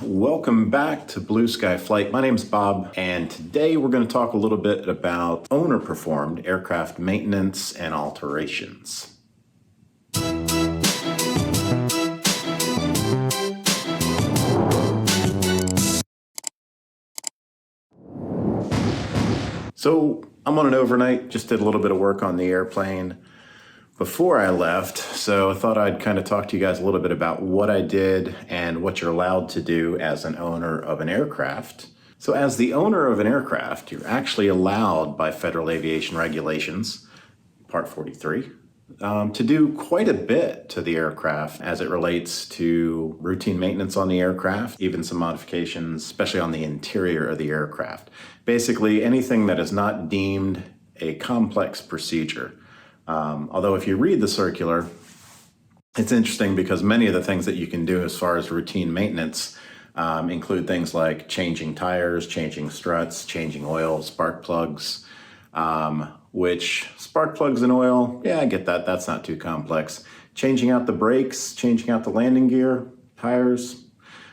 Welcome back to Blue Sky Flight. My name's Bob, and today we're going to talk a little bit about owner-performed aircraft maintenance and alterations. So I'm on an overnight, just did a little bit of work on the airplane before I left, so I thought I'd kind of talk to you guys a little bit about what I did and what you're allowed to do as an owner of an aircraft. So as the owner of an aircraft, you're actually allowed by federal aviation regulations, Part 43, to do quite a bit to the aircraft as it relates to routine maintenance on the aircraft, even some modifications, especially on the interior of the aircraft. Basically, anything that is not deemed a complex procedure. Although if you read the circular, it's interesting because many of the things that you can do as far as routine maintenance include things like changing tires, changing struts, changing oil, spark plugs, which spark plugs and oil, yeah, I get that. That's not too complex. Changing out the brakes, changing out the landing gear, tires,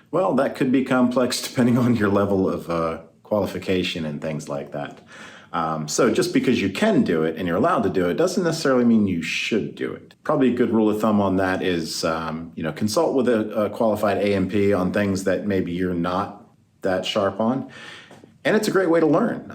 well, that could be complex depending on your level of qualification and things like that. So just because you can do it and you're allowed to do it doesn't necessarily mean you should do it. Probably a good rule of thumb on that is, consult with a qualified A&P on things that maybe you're not that sharp on. And it's a great way to learn.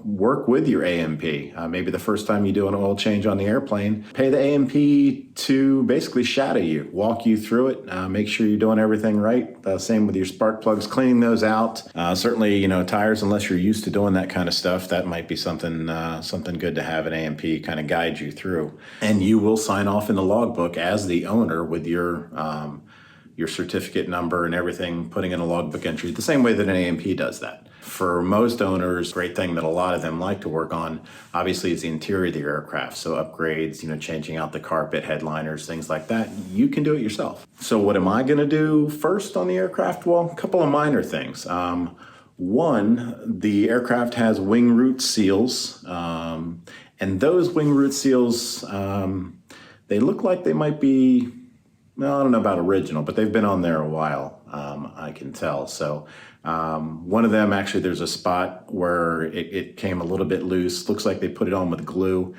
Work with your A&P. Maybe the first time you do an oil change on the airplane, pay the A&P to basically shadow you, walk you through it, make sure you're doing everything right. Same with your spark plugs, cleaning those out. Certainly, tires, unless you're used to doing that kind of stuff, that might be something good to have an A&P kind of guide you through. And you will sign off in the logbook as the owner with your certificate number and everything, putting in a logbook entry, the same way that an A&P does that. For most owners, great thing that a lot of them like to work on, obviously, is the interior of the aircraft. So upgrades, changing out the carpet, headliners, things like that, you can do it yourself. So what am I gonna do first on the aircraft? Well, a couple of minor things. One, the aircraft has wing root seals, and those wing root seals, they look like they might be, well, I don't know about original, but they've been on there a while, I can tell. So one of them, actually, there's a spot where it came a little bit loose. Looks like they put it on with glue.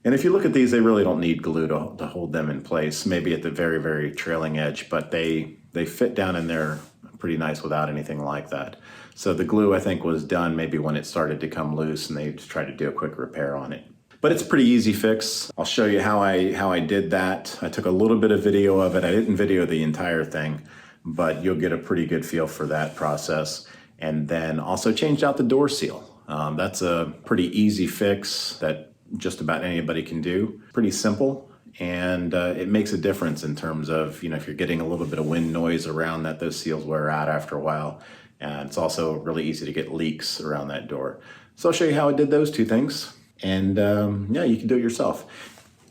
And if you look at these, they really don't need glue to hold them in place, maybe at the very, very trailing edge, but they fit down in there pretty nice without anything like that. So the glue, I think, was done maybe when it started to come loose, and they just tried to do a quick repair on it. But it's a pretty easy fix. I'll show you how I did that. I took a little bit of video of it. I didn't video the entire thing, but you'll get a pretty good feel for that process. And then also changed out the door seal. That's a pretty easy fix that just about anybody can do. Pretty simple, and it makes a difference in terms of, if you're getting a little bit of wind noise around that, those seals wear out after a while. And it's also really easy to get leaks around that door. So I'll show you how I did those two things. And you can do it yourself.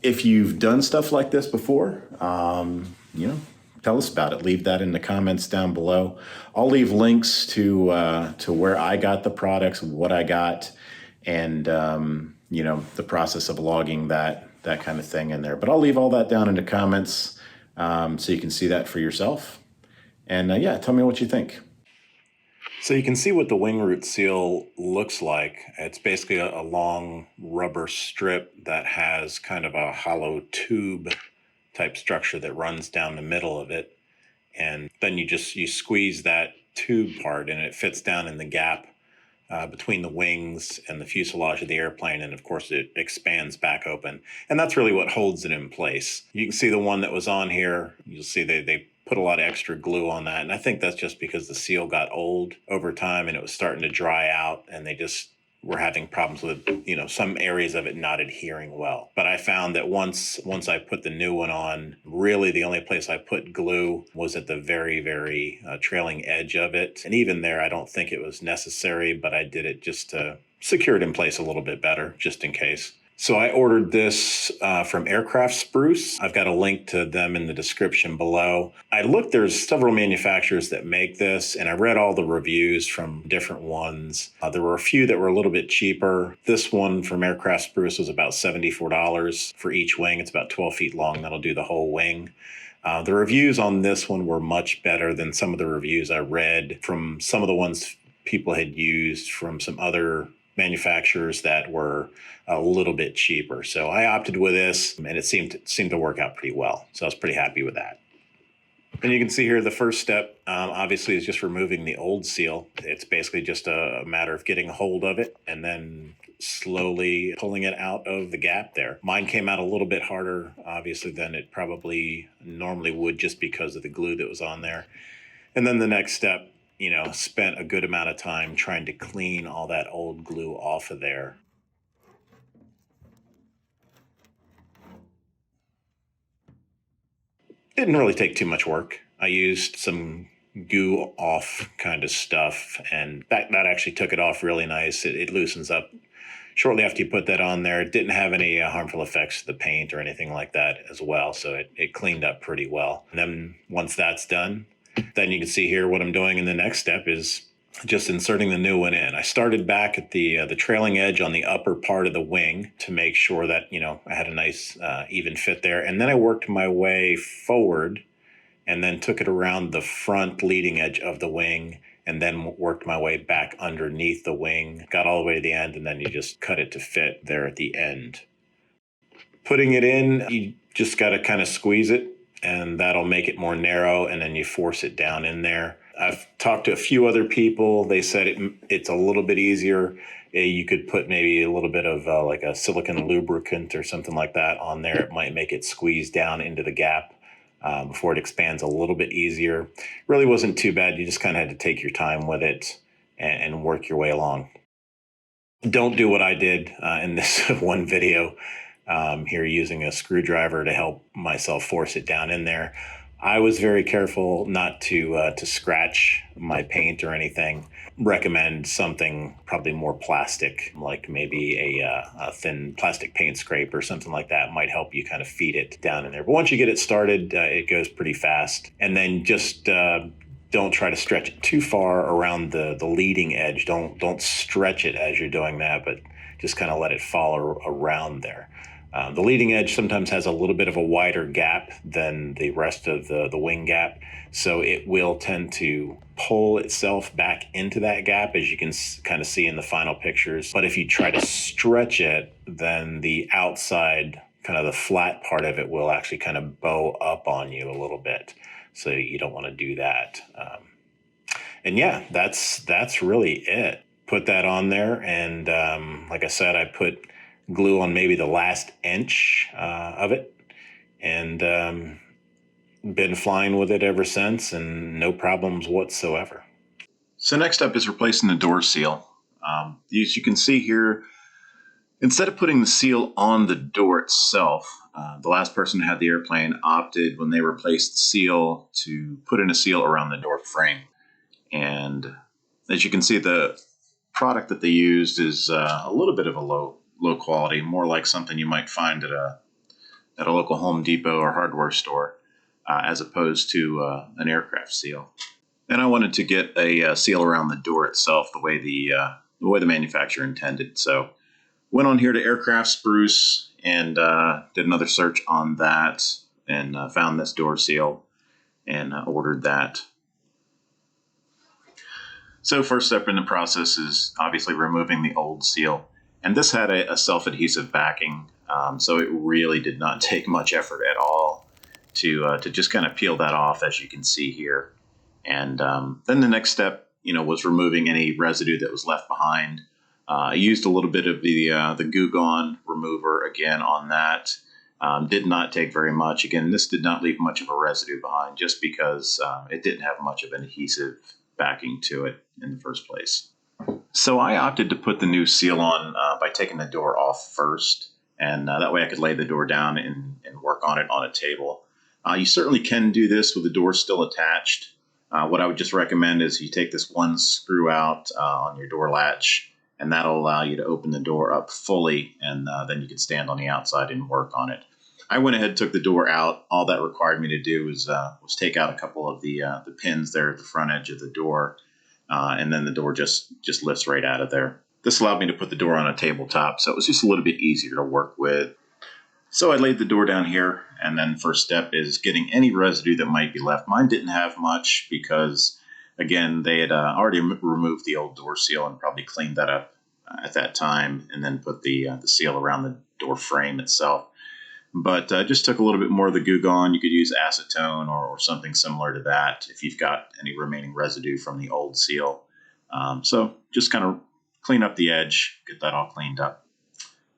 If you've done stuff like this before, tell us about it. Leave that in the comments down below. I'll leave links to where I got the products, what I got, and the process of logging that kind of thing in there. But I'll leave all that down in the comments so you can see that for yourself. And tell me what you think. So you can see what the wing root seal looks like. It's basically a long rubber strip that has kind of a hollow tube type structure that runs down the middle of it. And then you squeeze that tube part and it fits down in the gap between the wings and the fuselage of the airplane. And of course it expands back open. And that's really what holds it in place. You can see the one that was on here. You'll see they put a lot of extra glue on that. And I think that's just because the seal got old over time and it was starting to dry out, and they just were having problems with, some areas of it not adhering well. But I found that once I put the new one on, really the only place I put glue was at the very, very trailing edge of it. And even there, I don't think it was necessary, but I did it just to secure it in place a little bit better, just in case. So I ordered this from Aircraft Spruce. I've got a link to them in the description below. I looked, there's several manufacturers that make this, and I read all the reviews from different ones. There were a few that were a little bit cheaper. This one from Aircraft Spruce was about $74 for each wing. It's about 12 feet long. That'll do the whole wing. The reviews on this one were much better than some of the reviews I read from some of the ones people had used from some other manufacturers that were a little bit cheaper. So I opted with this, and it seemed to work out pretty well. So I was pretty happy with that. And you can see here the first step, obviously, is just removing the old seal. It's basically just a matter of getting a hold of it and then slowly pulling it out of the gap there. Mine came out a little bit harder, obviously, than it probably normally would just because of the glue that was on there. And then the next step, spent a good amount of time trying to clean all that old glue off of there. Didn't really take too much work. I used some goo off kind of stuff, and that actually took it off really nice. It loosens up shortly after you put that on there. It didn't have any harmful effects to the paint or anything like that as well, so it cleaned up pretty well. And then once that's done, then you can see here what I'm doing in the next step is just inserting the new one in. I started back at the trailing edge on the upper part of the wing to make sure that, I had a nice even fit there. And then I worked my way forward and then took it around the front leading edge of the wing and then worked my way back underneath the wing, got all the way to the end, and then you just cut it to fit there at the end. Putting it in, you just got to kind of squeeze it, and that'll make it more narrow, and then you force it down in there. I've talked to a few other people. They said it's a little bit easier. You could put maybe a little bit of like a silicone lubricant or something like that on there. It might make it squeeze down into the gap before it expands a little bit easier. Really wasn't too bad. You just kind of had to take your time with it and work your way along. Don't do what I did in this one video here, using a screwdriver to help myself force it down in there. I was very careful not to scratch my paint or anything. Recommend something probably more plastic, like maybe a thin plastic paint scrape or something like that might help you kind of feed it down in there. But once you get it started, it goes pretty fast. And then just don't try to stretch it too far around the leading edge. Don't stretch it as you're doing that, but just kind of let it fall around there. The leading edge sometimes has a little bit of a wider gap than the rest of the wing gap, so it will tend to pull itself back into that gap, as you can kind of see in the final pictures. But if you try to stretch it, then the outside, kind of the flat part of it, will actually kind of bow up on you a little bit. So you don't want to do that. And yeah, that's really it. Put that on there, and like I said, I put glue on maybe the last inch of it, and been flying with it ever since, and no problems whatsoever. So next up is replacing the door seal. As you can see here, instead of putting the seal on the door itself, the last person who had the airplane opted, when they replaced the seal, to put in a seal around the door frame. And as you can see, the product that they used is a little bit of a low quality, more like something you might find at a local Home Depot or hardware store, as opposed to an aircraft seal. And I wanted to get a seal around the door itself the way the manufacturer intended. So went on here to Aircraft Spruce and did another search on that, and found this door seal and ordered that. So first step in the process is obviously removing the old seal. And this had a self-adhesive backing, so it really did not take much effort at all to just kind of peel that off, as you can see here. And then the next step, was removing any residue that was left behind. I used a little bit of the Goo Gone remover again on that. Did not take very much. Again, this did not leave much of a residue behind, just because it didn't have much of an adhesive backing to it in the first place. So I opted to put the new seal on by taking the door off first, and that way I could lay the door down and work on it on a table. You certainly can do this with the door still attached. What I would just recommend is you take this one screw out on your door latch, and that'll allow you to open the door up fully, and then you can stand on the outside and work on it. I went ahead and took the door out. All that required me to do was take out a couple of the pins there at the front edge of the door, and then the door just lifts right out of there. This allowed me to put the door on a tabletop, so it was just a little bit easier to work with. So I laid the door down here, and then first step is getting any residue that might be left. Mine didn't have much because, again, they had already removed the old door seal and probably cleaned that up at that time, and then put the seal around the door frame itself. But just took a little bit more of the Goo Gone. You could use acetone or something similar to that if you've got any remaining residue from the old seal. So just kind of clean up the edge, get that all cleaned up,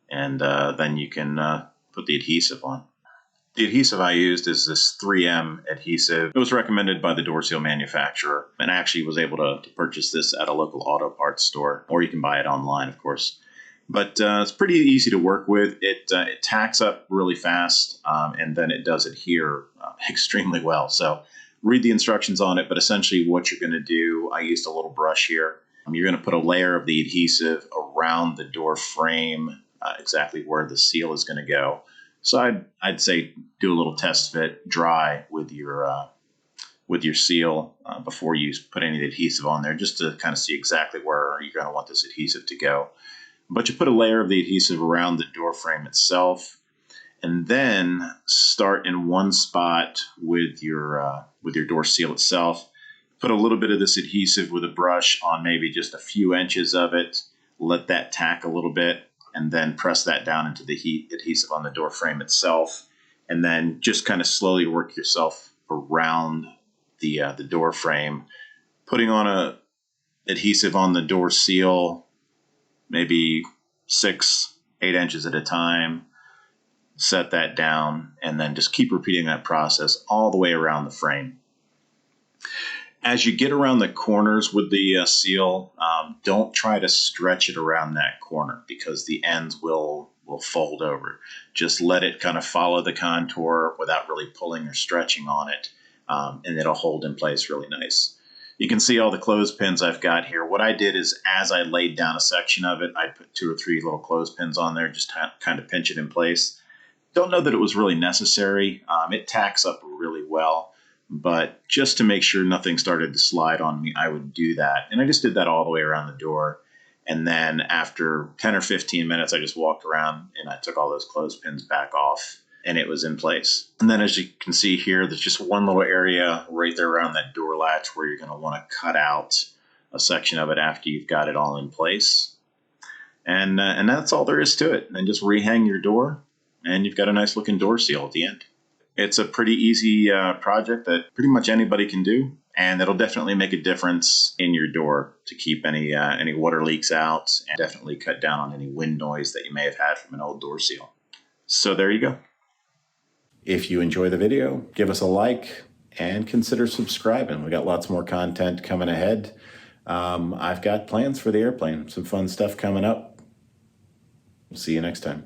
and then you can put the adhesive on. The adhesive I used is this 3M adhesive. It was recommended by the door seal manufacturer, and I actually was able to purchase this at a local auto parts store, or you can buy it online, of course. But it's pretty easy to work with. It tacks up really fast, and then it does adhere extremely well. So read the instructions on it, but essentially what you're going to do, I used a little brush here. You're going to put a layer of the adhesive around the door frame, exactly where the seal is going to go. So I'd say do a little test fit, dry with your seal before you put any adhesive on there, just to kind of see exactly where you're going to want this adhesive to go. But you put a layer of the adhesive around the door frame itself, and then start in one spot with your door seal itself. Put a little bit of this adhesive with a brush on maybe just a few inches of it. Let that tack a little bit, and then press that down into the adhesive on the door frame itself, and then just kind of slowly work yourself around the door frame, putting on a adhesive on the door seal, maybe 6-8 inches at a time. Set that down, and then just keep repeating that process all the way around the frame. As you get around the corners with the seal, don't try to stretch it around that corner because the ends will fold over. Just let it kind of follow the contour without really pulling or stretching on it, and it'll hold in place really nice. You can see all the clothespins I've got here. What I did is, as I laid down a section of it, I put 2 or 3 little clothespins on there, just to kind of pinch it in place. Don't know that it was really necessary. It tacks up really well. But just to make sure nothing started to slide on me, I would do that. And I just did that all the way around the door. And then after 10 or 15 minutes, I just walked around and I took all those clothespins back off, and it was in place. And then as you can see here, there's just one little area right there around that door latch where you're going to want to cut out a section of it after you've got it all in place. And that's all there is to it. And then just rehang your door, and you've got a nice looking door seal at the end. It's a pretty easy project that pretty much anybody can do, and it'll definitely make a difference in your door to keep any water leaks out, and definitely cut down on any wind noise that you may have had from an old door seal. So there you go. If you enjoy the video, give us a like and consider subscribing. We got lots more content coming ahead. I've got plans for the airplane, some fun stuff coming up. We'll see you next time.